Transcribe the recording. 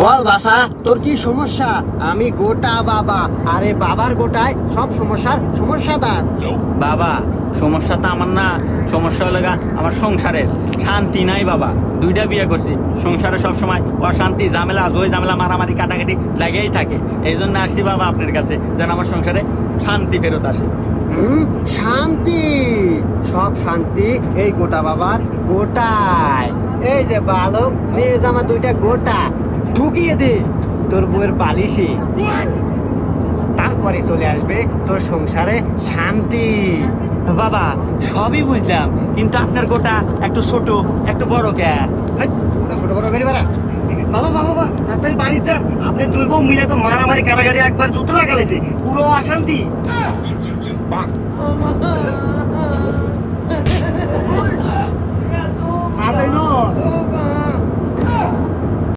বল বাসা, তোর কি সমস্যা? আমি গোটা বাবা, আরে বাবার গোটায় সব সমস্যার সমাধান। বাবা, সমস্যা তো আমার না, সমস্যা হলো আমার সংসারের শান্তি নাই বাবা। দুইটা বিয়ে করছি, সংসারে সবসময় অশান্তি, ঝামেলা, দই ঝামেলা, মারামারি, কাটাকাটি লেগেই থাকে। এই জন্য আসছি বাবা আপনার কাছে, যেন আমার সংসারে শান্তি ফেরত আসে। শান্তি? সব শান্তি এই গোটা বাবার গোটায়। এই যে বালক, নিয়ে যা আমার দুইটা গোটা ঢুকিয়ে দে তোর বউয়ের বালিশে, তারপরে চলে আসবে তোর সংসারে শান্তি। বাবা সবই বুঝলাম, কিন্তু আপনার গোটা একটু ছোট একটু বড় কেন? ছোট বড় গাড়ি ভাড়া। বাবা বাবা বাবা, তাড়াতাড়ি বাড়ি যান, আপনি দুই বউ মিলে তো মারামারি কাটাকাটি একবার যুদ্ধ লাগালেছে, পুরো অশান্তি। তাড়াতাড়ি